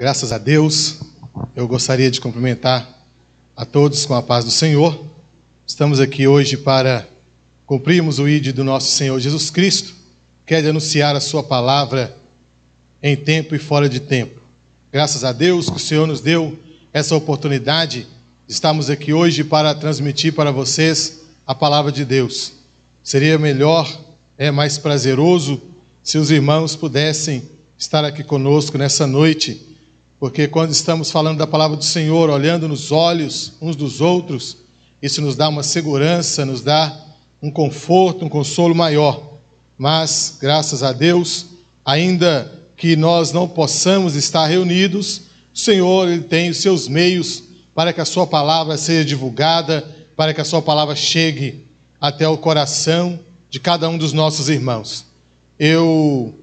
Graças a Deus, eu gostaria de cumprimentar a todos com a paz do Senhor. Estamos aqui hoje para cumprirmos o ID do nosso Senhor Jesus Cristo, que é de anunciar a sua palavra em tempo e fora de tempo. Graças a Deus que o Senhor nos deu essa oportunidade. Estamos aqui hoje para transmitir para vocês a palavra de Deus. Seria melhor, mais prazeroso, se os irmãos pudessem estar aqui conosco nessa noite, porque quando estamos falando da palavra do Senhor, olhando nos olhos uns dos outros, isso nos dá uma segurança, nos dá um conforto, um consolo maior. Mas, graças a Deus, ainda que nós não possamos estar reunidos, o Senhor Ele tem os seus meios para que a sua palavra seja divulgada, para que a sua palavra chegue até o coração de cada um dos nossos irmãos. Eu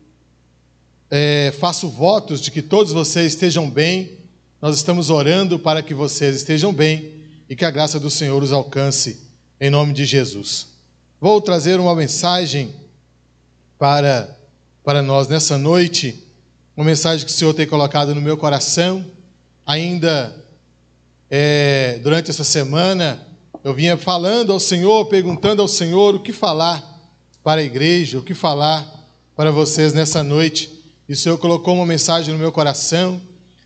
faço votos de que todos vocês estejam bem. Nós estamos orando para que vocês estejam bem e que a graça do Senhor os alcance em nome de Jesus. Vou trazer uma mensagem para nós nessa noite, uma mensagem que o Senhor tem colocado no meu coração. Ainda durante essa semana eu vinha falando ao Senhor, perguntando ao Senhor o que falar para a igreja, o que falar para vocês nessa noite. E o Senhor colocou uma mensagem no meu coração,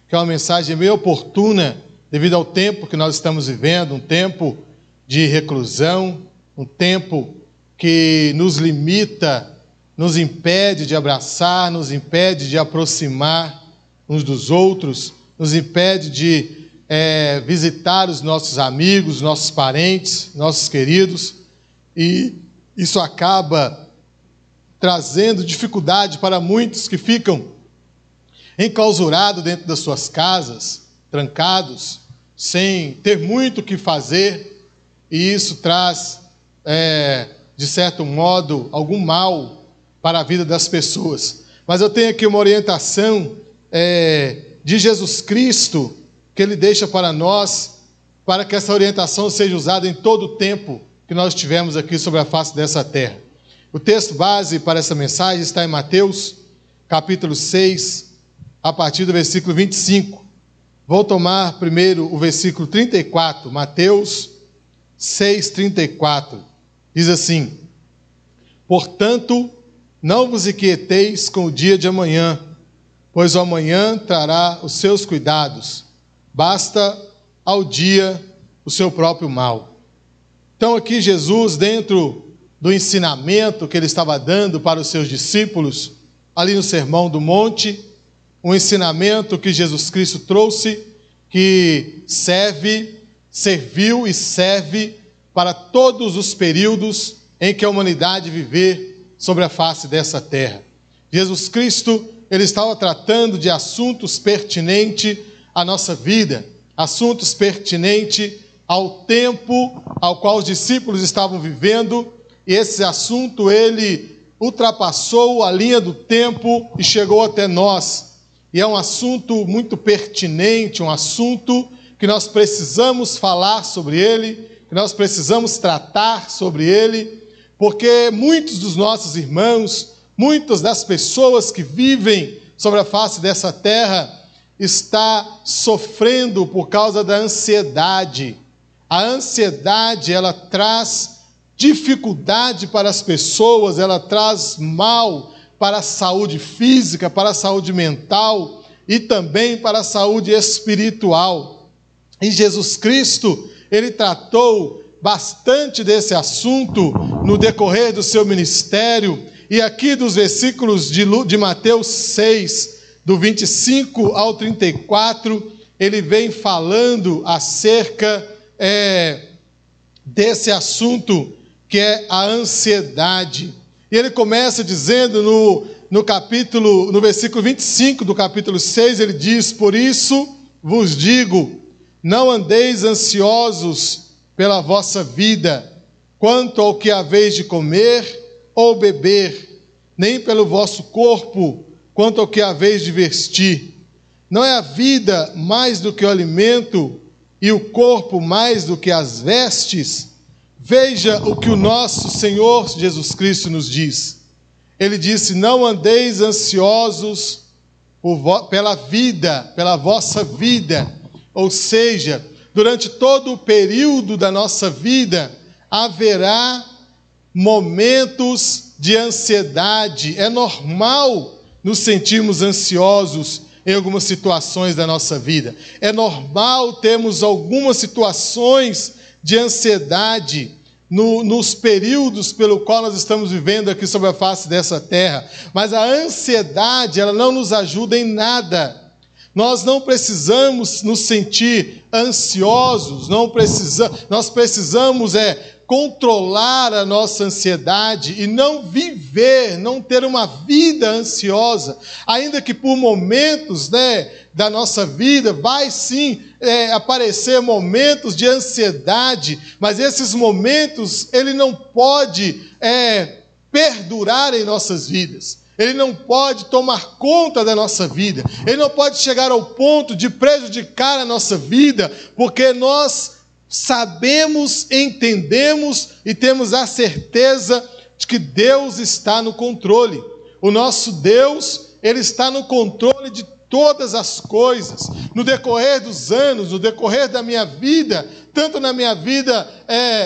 que é uma mensagem meio oportuna, devido ao tempo que nós estamos vivendo, um tempo de reclusão, um tempo que nos limita, nos impede de abraçar, nos impede de aproximar uns dos outros, nos impede de visitar os nossos amigos, nossos parentes, nossos queridos, e isso acaba trazendo dificuldade para muitos que ficam enclausurados dentro das suas casas, trancados, sem ter muito o que fazer, e isso traz, de certo modo, algum mal para a vida das pessoas. Mas eu tenho aqui uma orientação de Jesus Cristo, que Ele deixa para nós, para que essa orientação seja usada em todo o tempo que nós estivermos aqui sobre a face dessa terra. O texto base para essa mensagem está em Mateus, capítulo 6, a partir do versículo 25. Vou tomar primeiro o versículo 34, Mateus 6, 34. Diz assim: Portanto, não vos inquieteis com o dia de amanhã, pois o amanhã trará os seus cuidados. Basta ao dia o seu próprio mal. Então aqui Jesus, dentro do ensinamento que ele estava dando para os seus discípulos, ali no Sermão do Monte, um ensinamento que Jesus Cristo trouxe, que serviu e serve para todos os períodos em que a humanidade viver sobre a face dessa terra. Jesus Cristo, ele estava tratando de assuntos pertinentes à nossa vida, assuntos pertinentes ao tempo ao qual os discípulos estavam vivendo. E esse assunto, ele ultrapassou a linha do tempo e chegou até nós. E é um assunto muito pertinente, um assunto que nós precisamos falar sobre ele, que nós precisamos tratar sobre ele, porque muitos dos nossos irmãos, muitas das pessoas que vivem sobre a face dessa terra, está sofrendo por causa da ansiedade. A ansiedade, ela traz dificuldade para as pessoas, ela traz mal para a saúde física, para a saúde mental e também para a saúde espiritual. E Jesus Cristo, ele tratou bastante desse assunto no decorrer do seu ministério, e aqui dos versículos de Mateus 6, do 25 ao 34, ele vem falando acerca desse assunto, que é a ansiedade. E ele começa dizendo no versículo 25 do capítulo 6, ele diz: Por isso vos digo, não andeis ansiosos pela vossa vida, quanto ao que haveis de comer ou beber, nem pelo vosso corpo, quanto ao que haveis de vestir. Não é a vida mais do que o alimento, e o corpo mais do que as vestes? Veja o que o nosso Senhor Jesus Cristo nos diz. Ele disse: não andeis ansiosos pela vida, pela vossa vida. Ou seja, durante todo o período da nossa vida, haverá momentos de ansiedade. É normal nos sentirmos ansiosos em algumas situações da nossa vida. É normal termos algumas situações de ansiedade nos períodos pelo qual nós estamos vivendo aqui sobre a face dessa terra. Mas a ansiedade, ela não nos ajuda em nada. Nós não precisamos nos sentir ansiosos, nós precisamos controlar a nossa ansiedade e não viver, não ter uma vida ansiosa, ainda que por momentos, da nossa vida, vai sim aparecer momentos de ansiedade, mas esses momentos, ele não pode perdurar em nossas vidas. Ele não pode tomar conta da nossa vida. Ele não pode chegar ao ponto de prejudicar a nossa vida, porque nós sabemos, entendemos e temos a certeza de que Deus está no controle. O nosso Deus, Ele está no controle de todas as coisas. No decorrer dos anos, no decorrer da minha vida, tanto na minha vida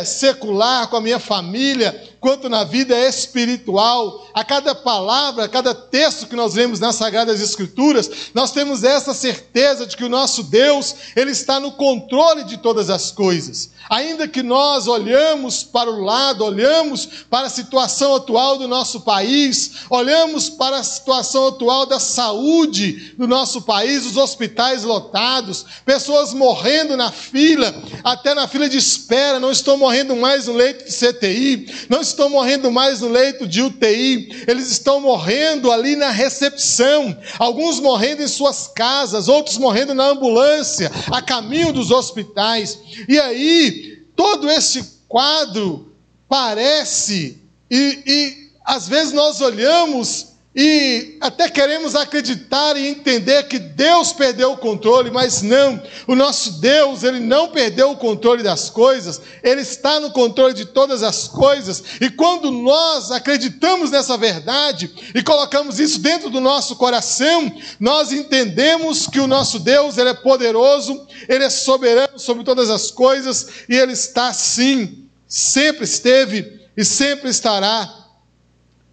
secular, com a minha família, quanto na vida espiritual, a cada palavra, a cada texto que nós lemos nas Sagradas Escrituras, nós temos essa certeza de que o nosso Deus, Ele está no controle de todas as coisas. Ainda que nós olhamos para o lado, olhamos para a situação atual do nosso país, olhamos para a situação atual da saúde do nosso país, os hospitais lotados, pessoas morrendo na fila, até na fila de espera, não estão morrendo mais no leito de CTI, não estão morrendo mais no leito de UTI, eles estão morrendo ali na recepção, alguns morrendo em suas casas, outros morrendo na ambulância, a caminho dos hospitais. E aí, todo esse quadro parece, e às vezes nós olhamos e até queremos acreditar e entender que Deus perdeu o controle, mas não, o nosso Deus, Ele não perdeu o controle das coisas, Ele está no controle de todas as coisas, e quando nós acreditamos nessa verdade, e colocamos isso dentro do nosso coração, nós entendemos que o nosso Deus, Ele é poderoso, Ele é soberano sobre todas as coisas, e Ele está sim, sempre esteve e sempre estará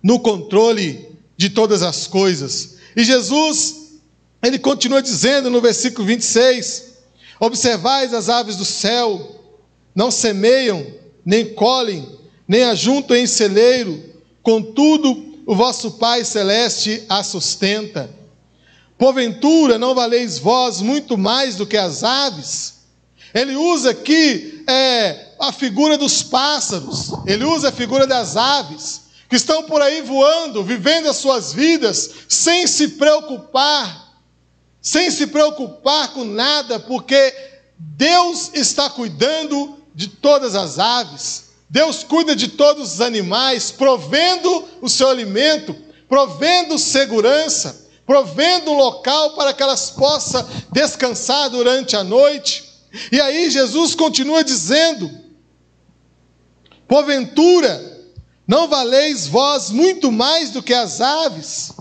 no controle de todas as coisas. E Jesus, Ele continua dizendo no versículo 26, observais as aves do céu, não semeiam, nem colhem, nem ajuntam em celeiro, contudo o vosso Pai Celeste a sustenta. Porventura não valeis vós muito mais do que as aves? Ele usa aqui a figura dos pássaros, ele usa a figura das aves, que estão por aí voando, vivendo as suas vidas, sem se preocupar com nada, porque Deus está cuidando de todas as aves, Deus cuida de todos os animais, provendo o seu alimento, provendo segurança, provendo um local para que elas possam descansar durante a noite. E aí Jesus continua dizendo, porventura, não valeis vós muito mais do que as aves?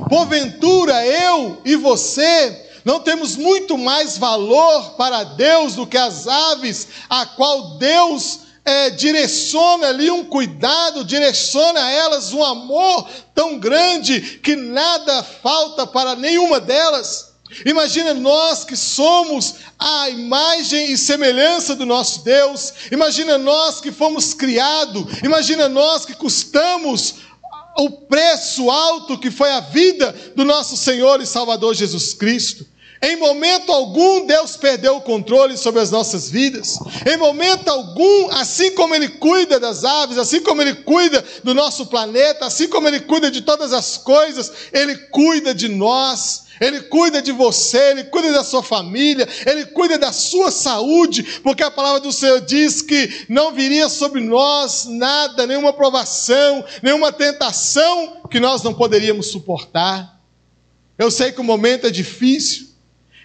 Porventura eu e você não temos muito mais valor para Deus do que as aves, a qual Deus direciona ali um cuidado, direciona a elas um amor tão grande que nada falta para nenhuma delas? Imagina nós que somos a imagem e semelhança do nosso Deus, imagina nós que fomos criados, imagina nós que custamos o preço alto que foi a vida do nosso Senhor e Salvador Jesus Cristo. Em momento algum Deus perdeu o controle sobre as nossas vidas, em momento algum, assim como Ele cuida das aves, assim como Ele cuida do nosso planeta, assim como Ele cuida de todas as coisas, Ele cuida de nós, Ele cuida de você, Ele cuida da sua família, Ele cuida da sua saúde, porque a palavra do Senhor diz que não viria sobre nós nada, nenhuma provação, nenhuma tentação que nós não poderíamos suportar. Eu sei que o momento é difícil,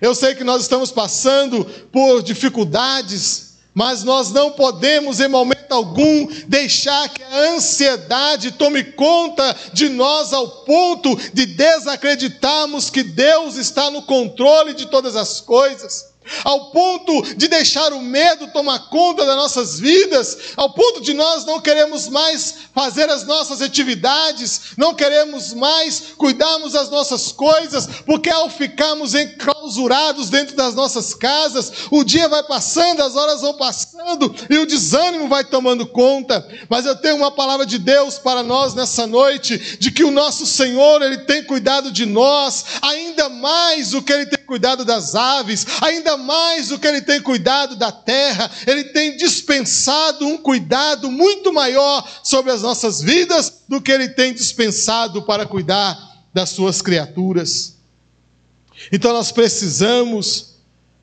eu sei que nós estamos passando por dificuldades, mas nós não podemos em momento algum, deixar que a ansiedade tome conta de nós ao ponto de desacreditarmos que Deus está no controle de todas as coisas, ao ponto de deixar o medo tomar conta das nossas vidas, ao ponto de nós não queremos mais fazer as nossas atividades, não queremos mais cuidarmos das nossas coisas, porque ao ficarmos enclausurados dentro das nossas casas, o dia vai passando, as horas vão passando e o desânimo vai tomando conta. Mas eu tenho uma palavra de Deus para nós nessa noite, de que o nosso Senhor, Ele tem cuidado de nós, ainda mais do que Ele tem cuidado das aves, ainda mais do que Ele tem cuidado da terra. Ele tem dispensado um cuidado muito maior sobre as nossas vidas do que Ele tem dispensado para cuidar das suas criaturas. Então nós precisamos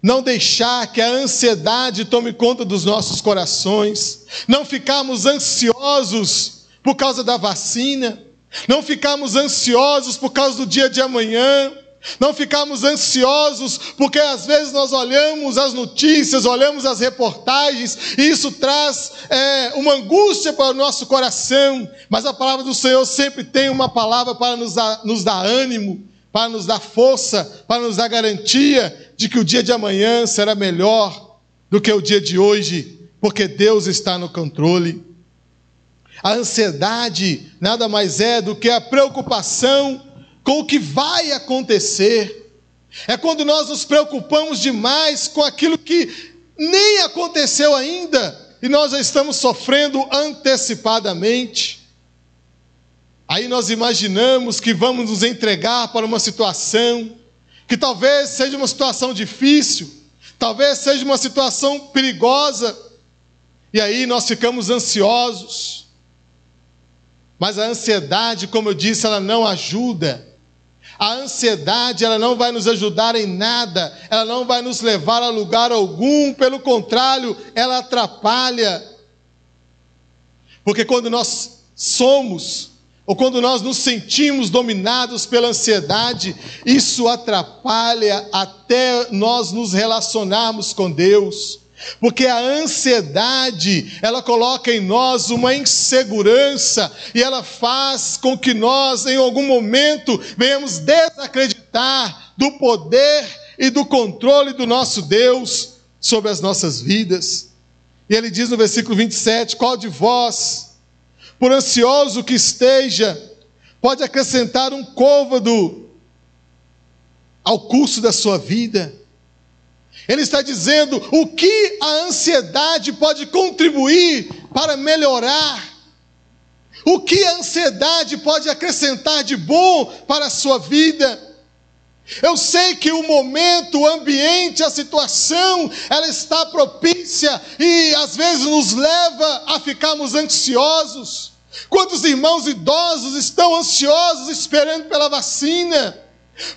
não deixar que a ansiedade tome conta dos nossos corações, não ficarmos ansiosos por causa da vacina, não ficarmos ansiosos por causa do dia de amanhã, não ficarmos ansiosos, porque às vezes nós olhamos as notícias, olhamos as reportagens, e isso traz uma angústia para o nosso coração, mas a palavra do Senhor sempre tem uma palavra para nos dar ânimo, para nos dar força, para nos dar garantia de que o dia de amanhã será melhor do que o dia de hoje, porque Deus está no controle. A ansiedade nada mais é do que a preocupação com o que vai acontecer. É quando nós nos preocupamos demais com aquilo que nem aconteceu ainda e nós já estamos sofrendo antecipadamente. Aí nós imaginamos que vamos nos entregar para uma situação que talvez seja uma situação difícil, talvez seja uma situação perigosa, e aí nós ficamos ansiosos. Mas a ansiedade, como eu disse, ela não ajuda. A ansiedade, ela não vai nos ajudar em nada, ela não vai nos levar a lugar algum, pelo contrário, ela atrapalha. Porque quando nós somos, ou quando nós nos sentimos dominados pela ansiedade, isso atrapalha até nós nos relacionarmos com Deus. Porque a ansiedade, ela coloca em nós uma insegurança e ela faz com que nós, em algum momento, venhamos desacreditar do poder e do controle do nosso Deus sobre as nossas vidas. E ele diz no versículo 27, qual de vós, por ansioso que esteja, pode acrescentar um côvado ao curso da sua vida? Ele está dizendo o que a ansiedade pode contribuir para melhorar, o que a ansiedade pode acrescentar de bom para a sua vida. Eu sei que o momento, o ambiente, a situação, ela está propícia e às vezes nos leva a ficarmos ansiosos. Quantos irmãos idosos estão ansiosos esperando pela vacina?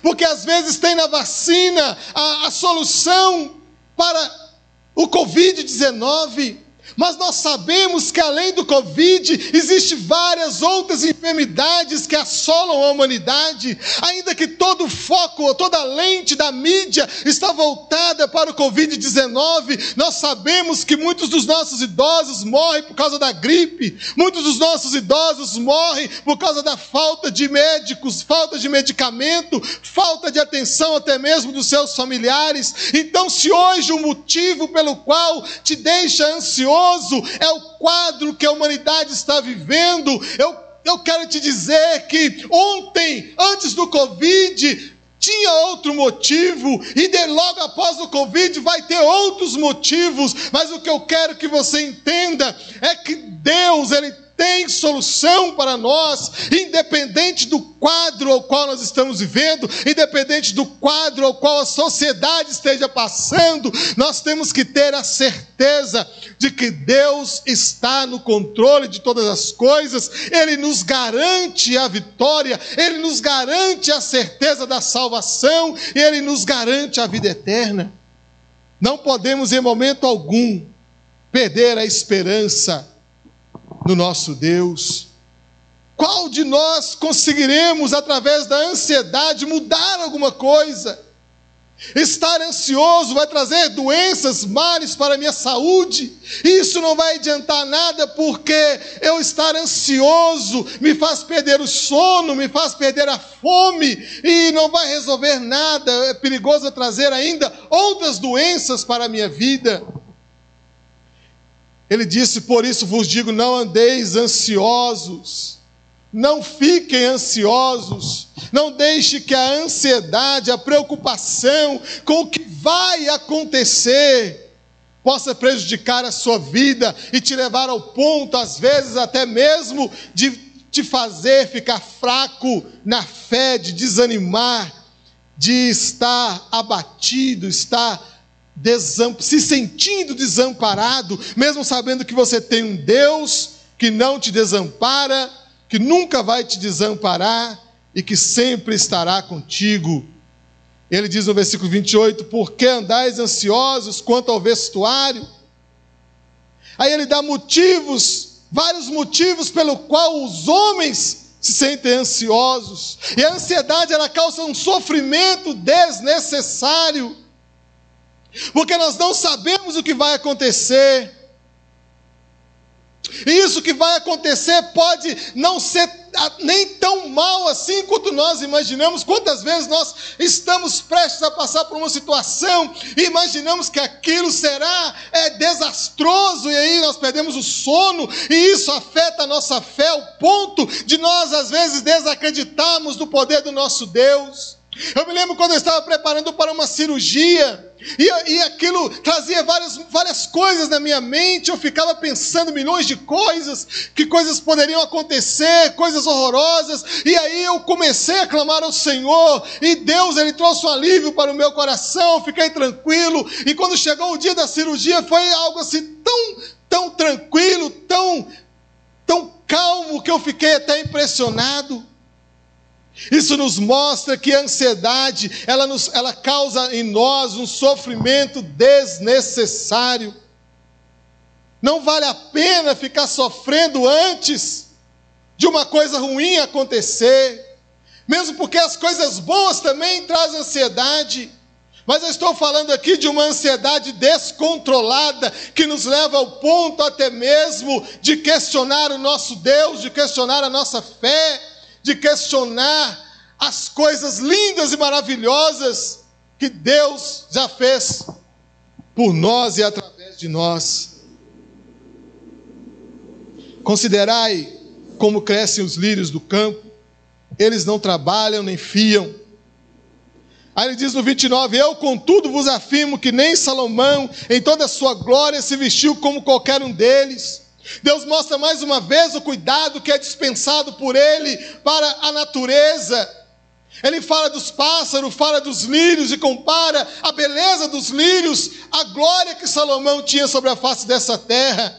Porque às vezes tem na vacina a solução para o Covid-19, mas nós sabemos que além do Covid, existem várias outras enfermidades que assolam a humanidade, ainda que todo o foco, toda a lente da mídia está voltada para o Covid-19, nós sabemos que muitos dos nossos idosos morrem por causa da gripe, muitos dos nossos idosos morrem por causa da falta de médicos, falta de medicamento, falta de atenção até mesmo dos seus familiares. Então, se hoje o motivo pelo qual te deixa ansioso é o quadro que a humanidade está vivendo, eu quero te dizer que ontem, antes do Covid, tinha outro motivo, e logo após o Covid vai ter outros motivos, mas o que eu quero que você entenda é que Deus, Ele tem solução para nós, independente do quadro ao qual nós estamos vivendo, independente do quadro ao qual a sociedade esteja passando, nós temos que ter a certeza de que Deus está no controle de todas as coisas. Ele nos garante a vitória, Ele nos garante a certeza da salvação, e Ele nos garante a vida eterna. Não podemos em momento algum perder a esperança no nosso Deus. Qual de nós conseguiremos, através da ansiedade, mudar alguma coisa? Estar ansioso vai trazer doenças, males para a minha saúde. Isso não vai adiantar nada, porque eu estar ansioso me faz perder o sono, me faz perder a fome, e não vai resolver nada. É perigoso trazer ainda outras doenças para a minha vida. Ele disse: por isso vos digo, não andeis ansiosos. Não fiquem ansiosos, não deixe que a ansiedade, a preocupação com o que vai acontecer, possa prejudicar a sua vida e te levar ao ponto, às vezes até mesmo, de te fazer ficar fraco na fé, de desanimar, de estar abatido, se sentindo desamparado, mesmo sabendo que você tem um Deus que não te desampara, que nunca vai te desamparar e que sempre estará contigo. Ele diz no versículo 28, por que andais ansiosos quanto ao vestuário? Aí ele dá motivos, vários motivos pelo qual os homens se sentem ansiosos. E a ansiedade, ela causa um sofrimento desnecessário, porque nós não sabemos o que vai acontecer. E isso que vai acontecer pode não ser nem tão mal assim quanto nós imaginamos. Quantas vezes nós estamos prestes a passar por uma situação e imaginamos que aquilo será desastroso, e aí nós perdemos o sono, e isso afeta a nossa fé ao ponto de nós às vezes desacreditarmos do poder do nosso Deus. Eu me lembro quando eu estava preparando para uma cirurgia, e aquilo trazia várias coisas na minha mente. Eu ficava pensando milhões de coisas, que coisas poderiam acontecer, coisas horrorosas, e aí eu comecei a clamar ao Senhor, e Deus, Ele trouxe um alívio para o meu coração. Eu fiquei tranquilo, e quando chegou o dia da cirurgia, foi algo assim tão tranquilo, tão calmo, que eu fiquei até impressionado. Isso nos mostra que a ansiedade, ela causa em nós um sofrimento desnecessário. Não vale a pena ficar sofrendo antes de uma coisa ruim acontecer, mesmo porque as coisas boas também trazem ansiedade. Mas eu estou falando aqui de uma ansiedade descontrolada, que nos leva ao ponto até mesmo de questionar o nosso Deus, de questionar a nossa fé, de questionar as coisas lindas e maravilhosas que Deus já fez por nós e através de nós. Considerai como crescem os lírios do campo, eles não trabalham nem fiam. Aí ele diz no 29, eu contudo vos afirmo que nem Salomão em toda a sua glória se vestiu como qualquer um deles. Deus mostra mais uma vez o cuidado que é dispensado por Ele para a natureza. Ele fala dos pássaros, fala dos lírios e compara a beleza dos lírios à glória que Salomão tinha sobre a face dessa terra.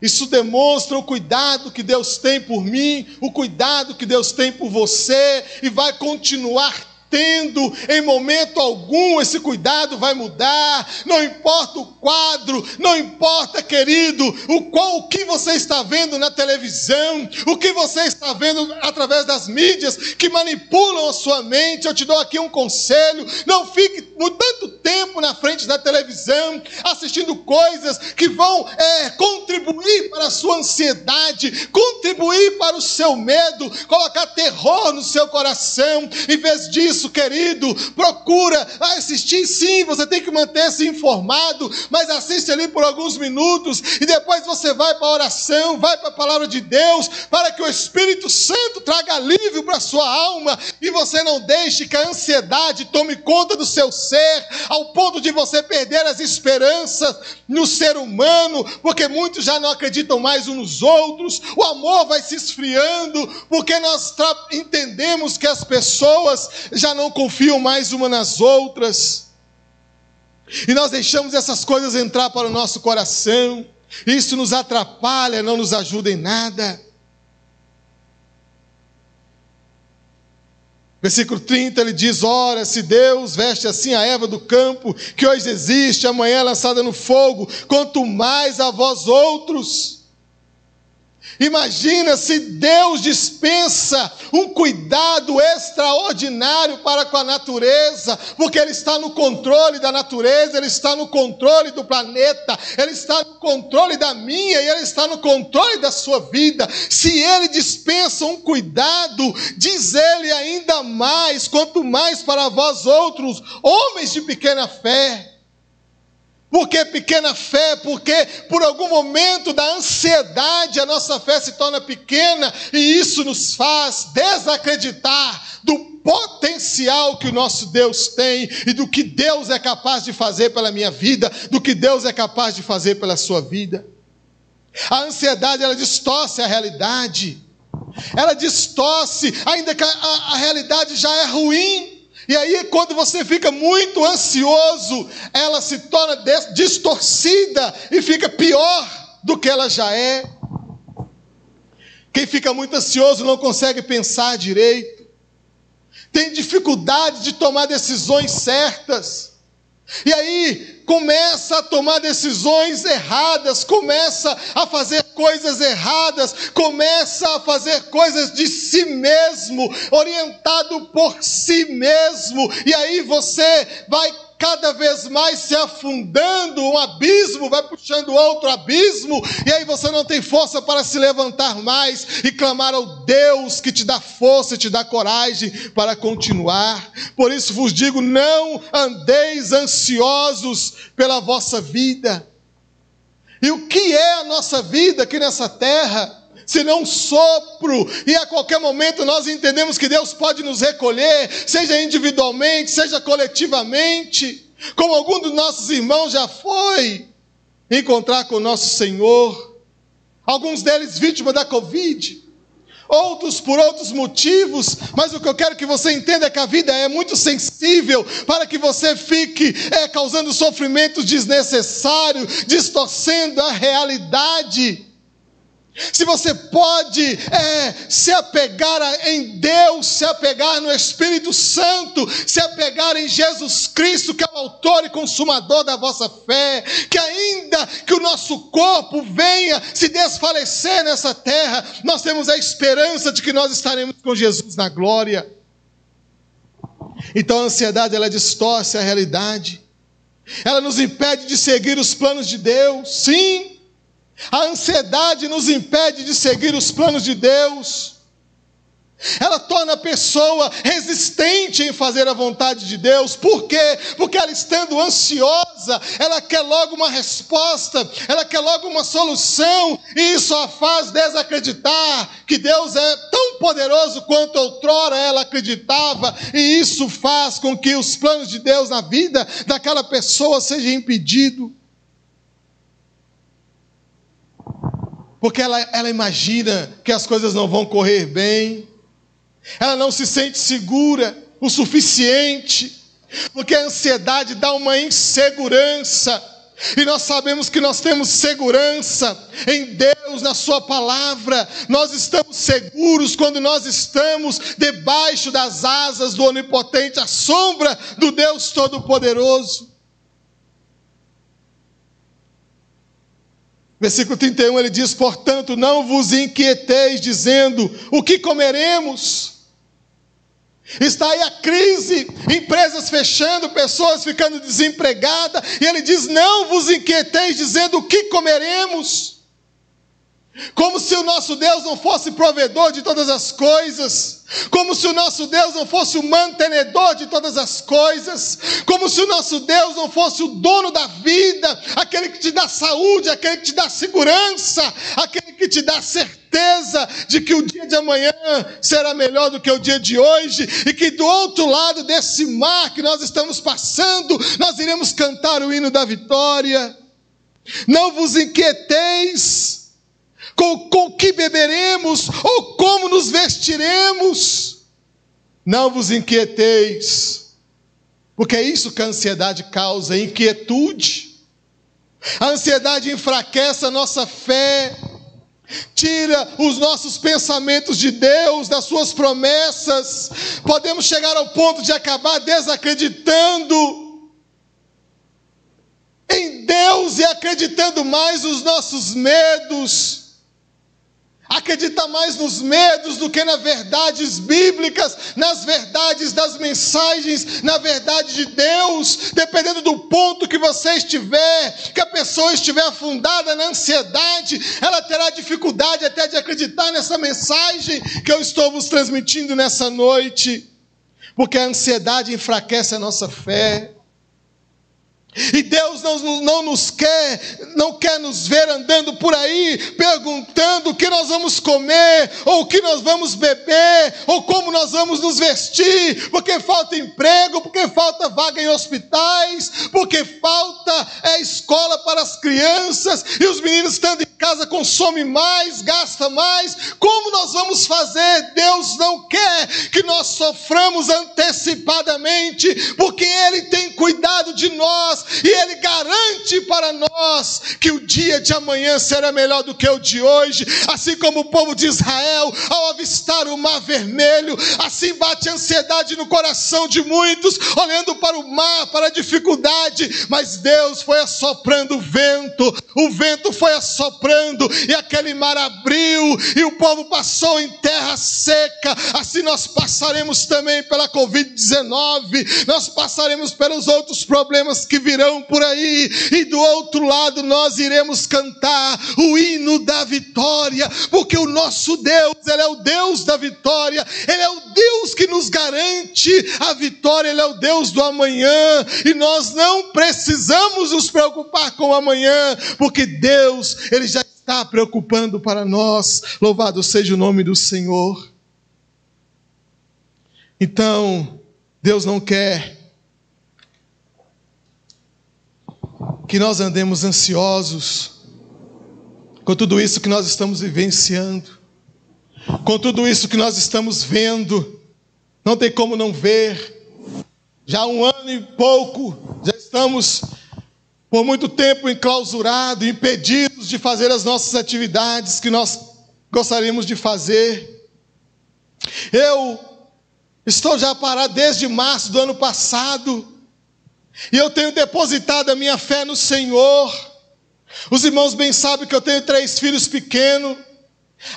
Isso demonstra o cuidado que Deus tem por mim, o cuidado que Deus tem por você, e vai continuar tendo. Em momento algum esse cuidado vai mudar. Não importa o quadro, não importa, querido, o que você está vendo na televisão, o que você está vendo através das mídias que manipulam a sua mente. Eu te dou aqui um conselho: não fique por tanto tempo na frente da televisão assistindo coisas que vão contribuir para a sua ansiedade, contribuir para o seu medo, colocar terror no seu coração. Em vez disso, querido, procura assistir. Sim, você tem que manter-se informado, mas assiste ali por alguns minutos, e depois você vai para a oração, vai para a palavra de Deus, para que o Espírito Santo traga alívio para a sua alma, e você não deixe que a ansiedade tome conta do seu ser, ao ponto de você perder as esperanças no ser humano, porque muitos já não acreditam mais uns nos outros. O amor vai se esfriando, porque nós entendemos que as pessoas já não confiam mais umas nas outras, e nós deixamos essas coisas entrar para o nosso coração. Isso nos atrapalha, não nos ajuda em nada. Versículo 30, ele diz: ora, se Deus veste assim a erva do campo, que hoje existe, amanhã é lançada no fogo, quanto mais a vós outros. Imagina se Deus dispensa um cuidado extraordinário para com a natureza, porque Ele está no controle da natureza, Ele está no controle do planeta, Ele está no controle da minha e Ele está no controle da sua vida. Se Ele dispensa um cuidado, diz Ele ainda mais, quanto mais para vós outros, homens de pequena fé. Por que pequena fé? Porque por algum momento da ansiedade a nossa fé se torna pequena e isso nos faz desacreditar do potencial que o nosso Deus tem e do que Deus é capaz de fazer pela minha vida, do que Deus é capaz de fazer pela sua vida. A ansiedade, ela distorce a realidade. Ela distorce, ainda que a realidade já é ruim. E aí, quando você fica muito ansioso, ela se torna distorcida e fica pior do que ela já é. Quem fica muito ansioso não consegue pensar direito, tem dificuldade de tomar decisões certas. E aí, começa a tomar decisões erradas, começa a fazer coisas erradas, começa a fazer coisas de si mesmo, orientado por si mesmo, e aí você vai cada vez mais se afundando, um abismo vai puxando outro abismo, e aí você não tem força para se levantar mais e clamar ao Deus que te dá força e te dá coragem para continuar. Por isso vos digo, não andeis ansiosos pela vossa vida. E o que é a nossa vida aqui nessa terra? Senão um sopro, e a qualquer momento nós entendemos que Deus pode nos recolher, seja individualmente, seja coletivamente, como algum dos nossos irmãos já foi encontrar com o nosso Senhor, alguns deles vítimas da Covid, outros por outros motivos, mas o que eu quero que você entenda é que a vida é muito sensível para que você fique causando sofrimentos desnecessários, distorcendo a realidade. Se você pode se apegar em Deus, se apegar no Espírito Santo, se apegar em Jesus Cristo, que é o autor e consumador da vossa fé, que ainda que o nosso corpo venha se desfalecer nessa terra, nós temos a esperança de que nós estaremos com Jesus na glória. Então a ansiedade, ela distorce a realidade, ela nos impede de seguir os planos de Deus. Sim, a ansiedade nos impede de seguir os planos de Deus. Ela torna a pessoa resistente em fazer a vontade de Deus. Por quê? Porque ela, estando ansiosa, ela quer logo uma resposta, ela quer logo uma solução, e isso a faz desacreditar que Deus é tão poderoso quanto outrora ela acreditava, e isso faz com que os planos de Deus na vida daquela pessoa sejam impedidos. Porque ela imagina que as coisas não vão correr bem, ela não se sente segura o suficiente, porque a ansiedade dá uma insegurança, e nós sabemos que nós temos segurança em Deus, na sua palavra. Nós estamos seguros quando nós estamos debaixo das asas do Onipotente, à sombra do Deus Todo-Poderoso. Versículo 31, ele diz: portanto, não vos inquieteis, dizendo, o que comeremos? Está aí a crise, empresas fechando, pessoas ficando desempregadas, e ele diz, não vos inquieteis, dizendo, o que comeremos? Como se o nosso Deus não fosse provedor de todas as coisas, como se o nosso Deus não fosse o mantenedor de todas as coisas, como se o nosso Deus não fosse o dono da vida, aquele que te dá saúde, aquele que te dá segurança, aquele que te dá certeza de que o dia de amanhã será melhor do que o dia de hoje, e que do outro lado desse mar que nós estamos passando, nós iremos cantar o hino da vitória. Não vos inquieteis com que beberemos, ou como nos vestiremos. Não vos inquieteis, porque é isso que a ansiedade causa, inquietude. A ansiedade enfraquece a nossa fé, tira os nossos pensamentos de Deus, das suas promessas. Podemos chegar ao ponto de acabar desacreditando em Deus e acreditando mais nos nossos medos. acredita mais nos medos do que nas verdades bíblicas, nas verdades das mensagens, na verdade de Deus. Dependendo do ponto que você estiver, que a pessoa estiver afundada na ansiedade, ela terá dificuldade até de acreditar nessa mensagem que eu estou vos transmitindo nessa noite, porque a ansiedade enfraquece a nossa fé. E Deus não quer nos ver andando por aí perguntando o que nós vamos comer, ou o que nós vamos beber, ou como nós vamos nos vestir, porque falta emprego, porque falta vaga em hospitais, porque falta escola para as crianças, e os meninos estando em casa consomem mais, gastam mais. Como nós vamos fazer? Deus não quer que nós soframos antecipadamente, porque Ele tem cuidado de nós, e Ele garante para nós que o dia de amanhã será melhor do que o de hoje. Assim como o povo de Israel, ao avistar o mar vermelho, assim bate a ansiedade no coração de muitos, olhando para o mar, para a dificuldade, mas Deus foi assoprando o vento foi assoprando, e aquele mar abriu, e o povo passou em terra seca. Assim nós passaremos também pela Covid-19, nós passaremos pelos outros problemas que virão por aí, e do outro lado nós iremos cantar o hino da vitória, porque o nosso Deus, Ele é o Deus da vitória, Ele é o Deus que nos garante a vitória, Ele é o Deus do amanhã, e nós não precisamos nos preocupar com o amanhã, porque Deus, Ele já está preocupando para nós. Louvado seja o nome do Senhor. Então, Deus não quer que nós andemos ansiosos com tudo isso que nós estamos vivenciando, com tudo isso que nós estamos vendo. Não tem como não ver. Já há 1 ano e pouco, já estamos por muito tempo enclausurados, impedidos de fazer as nossas atividades que nós gostaríamos de fazer. Eu estou já parado desde março do ano passado, e eu tenho depositado a minha fé no Senhor. Os irmãos bem sabem que eu tenho 3 filhos pequenos.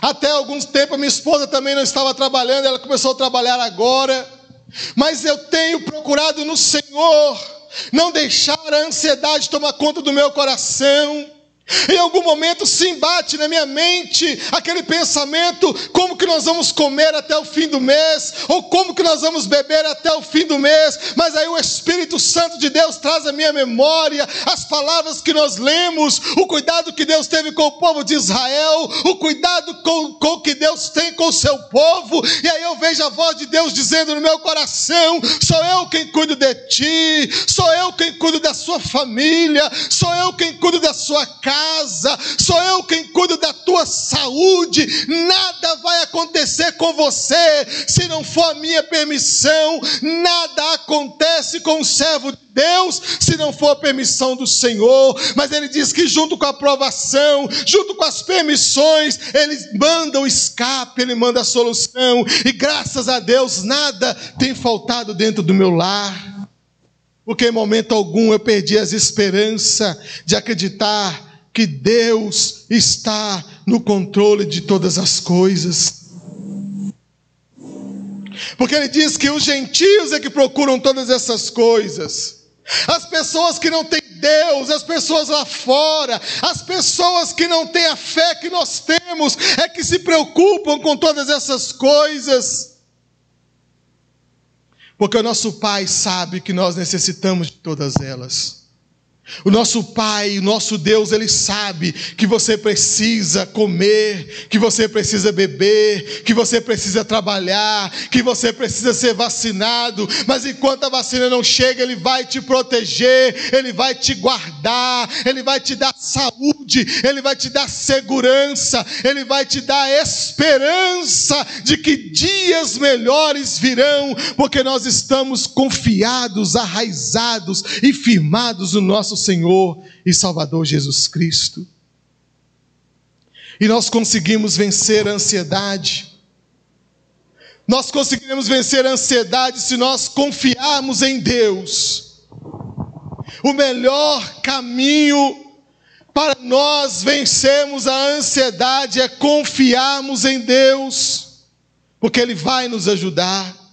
Até alguns tempo a minha esposa também não estava trabalhando, ela começou a trabalhar agora. Mas eu tenho procurado no Senhor não deixar a ansiedade tomar conta do meu coração. Em algum momento sim bate na minha mente aquele pensamento: como que nós vamos comer até o fim do mês? Ou como que nós vamos beber até o fim do mês? Mas aí o Espírito Santo de Deus traz à minha memória as palavras que nós lemos, o cuidado que Deus teve com o povo de Israel, o cuidado com que Deus tem com o seu povo. E aí eu vejo a voz de Deus dizendo no meu coração: sou eu quem cuido de ti, sou eu quem cuido da sua família, sou eu quem cuido da sua casa, sou eu quem cuido da tua saúde. Nada vai acontecer com você se não for a minha permissão. Nada acontece com o servo de Deus se não for a permissão do Senhor. Mas Ele diz que junto com a aprovação, junto com as permissões, Ele manda o escape, Ele manda a solução. E graças a Deus nada tem faltado dentro do meu lar, porque em momento algum eu perdi as esperanças de acreditar que Deus está no controle de todas as coisas. Porque Ele diz que os gentios é que procuram todas essas coisas. As pessoas que não têm Deus, as pessoas lá fora, as pessoas que não têm a fé que nós temos, é que se preocupam com todas essas coisas. Porque o nosso Pai sabe que nós necessitamos de todas elas. O nosso Pai, o nosso Deus, Ele sabe que você precisa comer, que você precisa beber, que você precisa trabalhar, que você precisa ser vacinado. Mas enquanto a vacina não chega, Ele vai te proteger, Ele vai te guardar, Ele vai te dar saúde, Ele vai te dar segurança, Ele vai te dar esperança de que dias melhores virão, porque nós estamos confiados, arraizados e firmados no nosso Senhor e Salvador Jesus Cristo. E nós conseguimos vencer a ansiedade. Nós conseguiremos vencer a ansiedade se nós confiarmos em Deus. O melhor caminho para nós vencermos a ansiedade é confiarmos em Deus, porque Ele vai nos ajudar.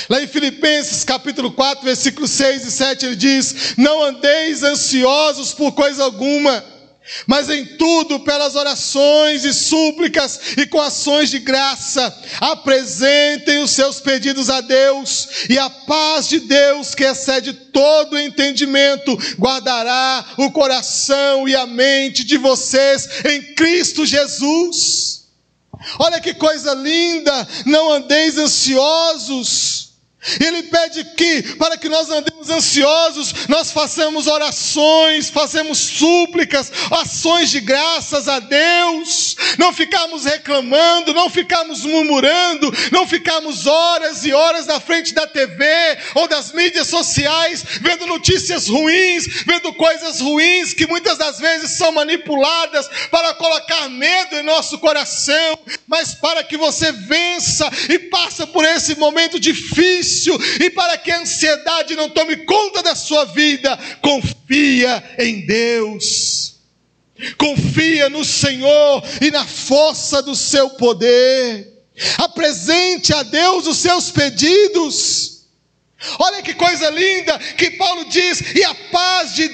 Lá em Filipenses capítulo 4, versículos 6 e 7, ele diz: não andeis ansiosos por coisa alguma, mas em tudo pelas orações e súplicas e com ações de graça, apresentem os seus pedidos a Deus, e a paz de Deus, que excede todo entendimento, guardará o coração e a mente de vocês em Cristo Jesus. Olha que coisa linda, não andeis ansiosos. Ele pede que, para que nós andemos ansiosos, nós façamos orações, façamos súplicas, ações de graças a Deus, não ficarmos reclamando, não ficarmos murmurando, não ficarmos horas e horas na frente da TV ou das mídias sociais, vendo notícias ruins, vendo coisas ruins que muitas das vezes são manipuladas para colocar medo em nosso coração, mas para que você vença e passe por esse momento difícil, e para que a ansiedade não tome conta da sua vida, confia em Deus, confia no Senhor e na força do seu poder, apresente a Deus os seus pedidos. Olha que coisa linda que Paulo diz: e a paz de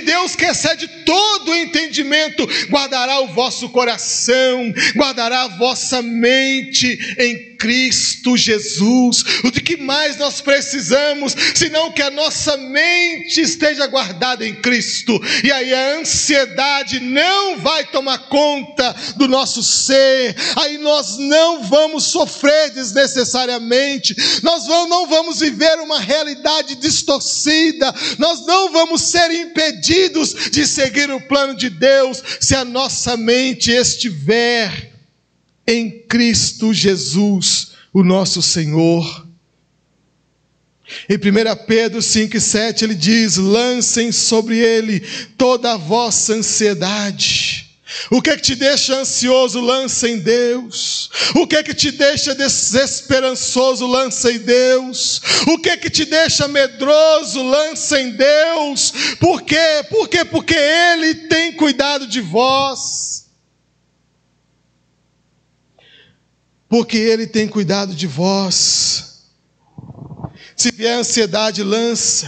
Deus que excede todo o entendimento, guardará o vosso coração, guardará a vossa mente em Cristo Jesus. O de que mais nós precisamos, senão que a nossa mente esteja guardada em Cristo, e aí a ansiedade não vai tomar conta do nosso ser, aí nós não vamos sofrer desnecessariamente, nós não vamos viver uma realidade distorcida, nós não vamos ser impedidos de seguir o plano de Deus, se a nossa mente estiver em Cristo Jesus, o nosso Senhor. Em 1 Pedro 5,7 ele diz: lancem sobre ele toda a vossa ansiedade. O que é que te deixa ansioso? Lança em Deus. O que é que te deixa desesperançoso? Lança em Deus. O que é que te deixa medroso? Lança em Deus. Por quê? Porque Ele tem cuidado de vós. Porque Ele tem cuidado de vós. Se vier a ansiedade, lança.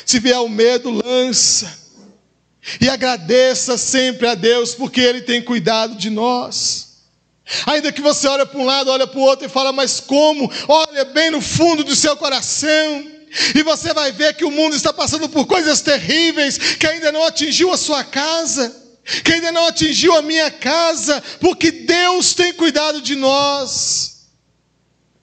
Se vier o medo, lança. E agradeça sempre a Deus, porque Ele tem cuidado de nós. Ainda que você olhe para um lado, olha para o outro e fala: mas como? Olha bem no fundo do seu coração, e você vai ver que o mundo está passando por coisas terríveis, que ainda não atingiu a sua casa, que ainda não atingiu a minha casa, porque Deus tem cuidado de nós.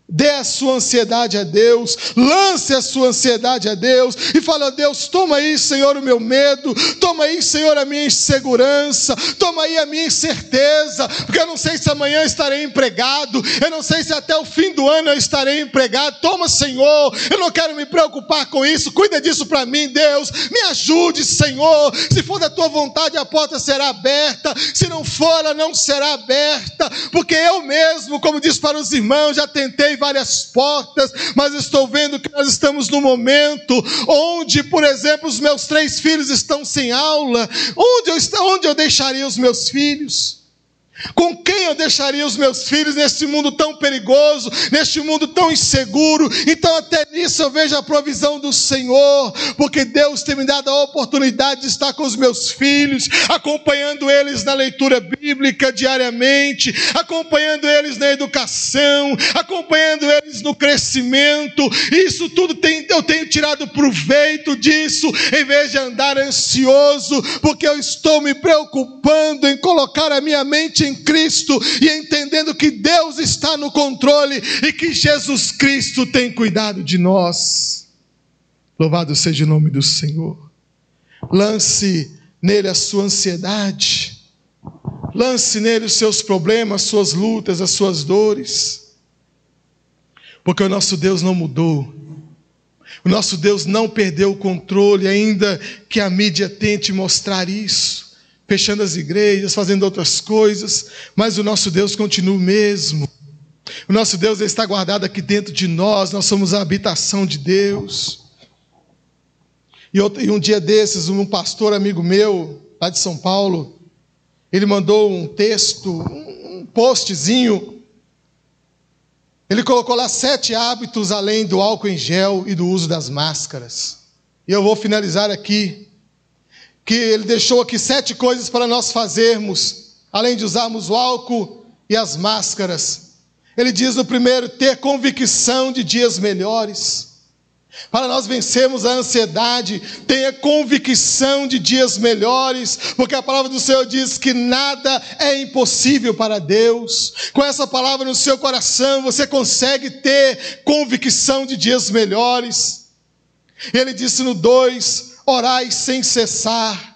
Dê a sua ansiedade a Deus, lance a sua ansiedade a Deus, e fala: Deus, toma aí, Senhor, o meu medo, toma aí, Senhor, a minha insegurança, toma aí a minha incerteza, porque eu não sei se amanhã estarei empregado, eu não sei se até o fim do ano eu estarei empregado. Toma, Senhor, eu não quero me preocupar com isso, cuida disso para mim, Deus, me ajude, Senhor. Se for da tua vontade, a porta será aberta, se não for, ela não será aberta, porque eu mesmo, como diz para os irmãos, já tentei várias portas, mas estou vendo que nós estamos num momento onde, por exemplo, os meus 3 filhos estão sem aula. Onde eu deixaria os meus filhos? Com quem eu deixaria os meus filhos neste mundo tão perigoso, neste mundo tão inseguro? Então até nisso eu vejo a provisão do Senhor, porque Deus tem me dado a oportunidade de estar com os meus filhos, acompanhando eles na leitura bíblica diariamente, acompanhando eles na educação, acompanhando eles no crescimento. Isso tudo eu tenho tirado proveito disso, em vez de andar ansioso, porque eu estou me preocupando em colocar a minha mente em Cristo e entendendo que Deus está no controle e que Jesus Cristo tem cuidado de nós. Louvado seja o nome do Senhor. Lance nele a sua ansiedade, lance nele os seus problemas, as suas lutas, as suas dores, porque o nosso Deus não mudou. O nosso Deus não perdeu o controle, ainda que a mídia tente mostrar isso, fechando as igrejas, fazendo outras coisas, mas o nosso Deus continua o mesmo. O nosso Deus está guardado aqui dentro de nós, nós somos a habitação de Deus. E um dia desses, um pastor amigo meu, lá de São Paulo, ele mandou um texto, um postzinho. Ele colocou lá 7 hábitos além do álcool em gel e do uso das máscaras. E eu vou finalizar aqui, que ele deixou aqui 7 coisas para nós fazermos, além de usarmos o álcool e as máscaras. Ele diz no primeiro, ter convicção de dias melhores. Para nós vencermos a ansiedade, tenha convicção de dias melhores, porque a palavra do Senhor diz que nada é impossível para Deus. Com essa palavra no seu coração, você consegue ter convicção de dias melhores. Ele disse no 2, orai sem cessar.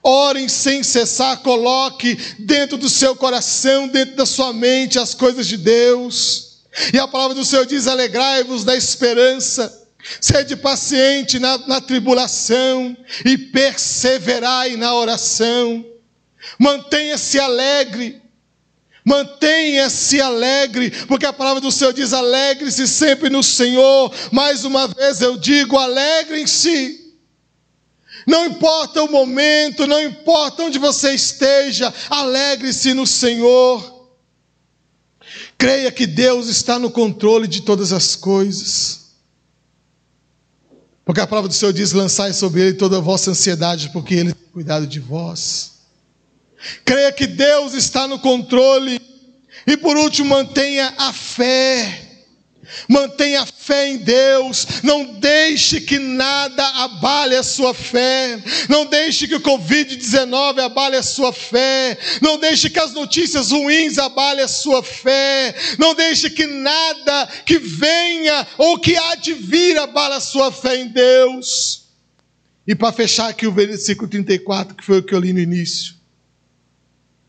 Orem sem cessar, coloque dentro do seu coração, dentro da sua mente as coisas de Deus. E a palavra do Senhor diz, alegrai-vos da esperança, sede paciente na tribulação e perseverai na oração. Mantenha-se alegre, porque a palavra do Senhor diz, alegre-se sempre no Senhor. Mais uma vez eu digo, alegrem-se. Não importa o momento, não importa onde você esteja, alegre-se no Senhor. Creia que Deus está no controle de todas as coisas. Porque a palavra do Senhor diz, lançai sobre Ele toda a vossa ansiedade, porque Ele tem cuidado de vós. Creia que Deus está no controle. E por último, mantenha a fé. Mantenha a fé em Deus. Não deixe que nada abale a sua fé. Não deixe que o Covid-19 abale a sua fé. Não deixe que as notícias ruins abalem a sua fé. Não deixe que nada que venha ou que há de vir abale a sua fé em Deus. E para fechar aqui o versículo 34, que foi o que eu li no início.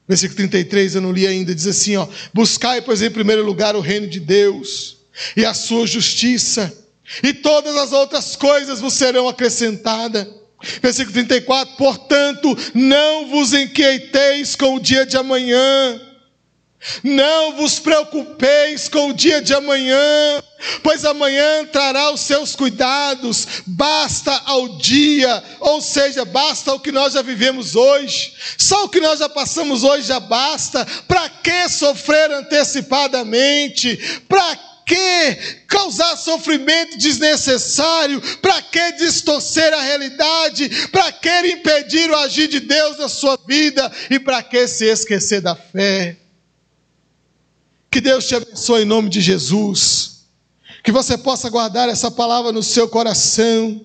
Versículo 33, eu não li ainda, diz assim, buscai, pois, em primeiro lugar o reino de Deus e a sua justiça, e todas as outras coisas vos serão acrescentadas. Versículo 34, portanto, não vos inquieteis com o dia de amanhã, não vos preocupeis com o dia de amanhã, pois amanhã trará os seus cuidados, basta ao dia, ou seja, basta o que nós já vivemos hoje, só o que nós já passamos hoje já basta. Para que sofrer antecipadamente? Para que causar sofrimento desnecessário? Para que distorcer a realidade? Para que impedir o agir de Deus na sua vida? E para que se esquecer da fé? Que Deus te abençoe em nome de Jesus. Que você possa guardar essa palavra no seu coração.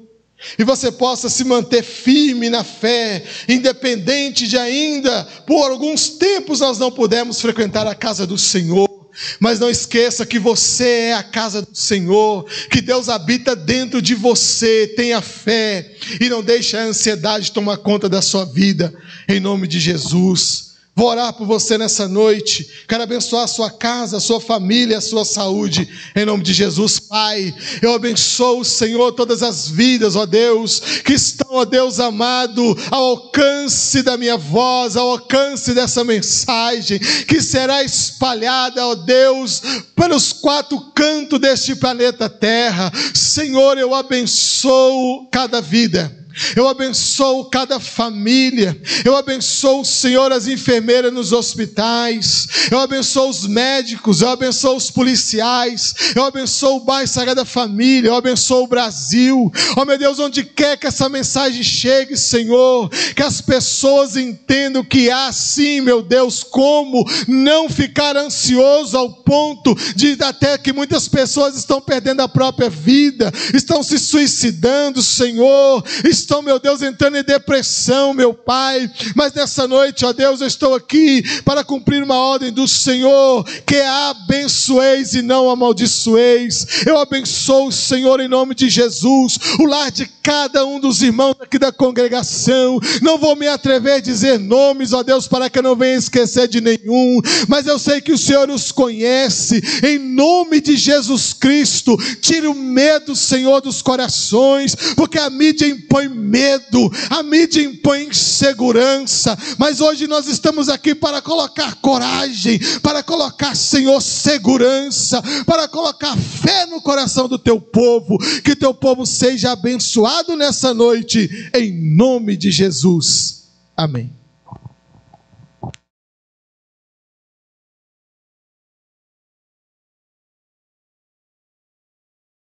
E você possa se manter firme na fé, independente de ainda, por alguns tempos nós não pudermos frequentar a casa do Senhor. Mas não esqueça que você é a casa do Senhor, que Deus habita dentro de você. Tenha fé e não deixe a ansiedade tomar conta da sua vida, em nome de Jesus. Vou orar por você nessa noite. Quero abençoar a sua casa, a sua família, a sua saúde, em nome de Jesus. Pai, eu abençoo, Senhor, todas as vidas, ó Deus, que estão, ó Deus amado, ao alcance da minha voz, ao alcance dessa mensagem, que será espalhada, ó Deus, pelos 4 cantos deste planeta Terra. Senhor, eu abençoo cada vida. Eu abençoo cada família. Eu abençoo, Senhor, as enfermeiras nos hospitais. Eu abençoo os médicos. Eu abençoo os policiais. Eu abençoo o bairro Sagrada Família. Eu abençoo o Brasil. Oh, meu Deus, onde quer que essa mensagem chegue, Senhor, que as pessoas entendam que há sim, meu Deus, como não ficar ansioso ao ponto de até que muitas pessoas estão perdendo a própria vida, estão se suicidando, Senhor, estão, meu Deus, entrando em depressão, meu Pai. Mas nessa noite, ó Deus, eu estou aqui para cumprir uma ordem do Senhor, que é abençoeis e não amaldiçoeis. Eu abençoo, Senhor, em nome de Jesus, o lar de cada um dos irmãos aqui da congregação. Não vou me atrever a dizer nomes, ó Deus, para que eu não venha esquecer de nenhum, mas eu sei que o Senhor os conhece. Em nome de Jesus Cristo, tire o medo, Senhor, dos corações, porque a mídia impõe medo, a mídia impõe insegurança, mas hoje nós estamos aqui para colocar coragem, para colocar, Senhor, segurança, para colocar fé no coração do teu povo, que teu povo seja abençoado nessa noite, em nome de Jesus. Amém.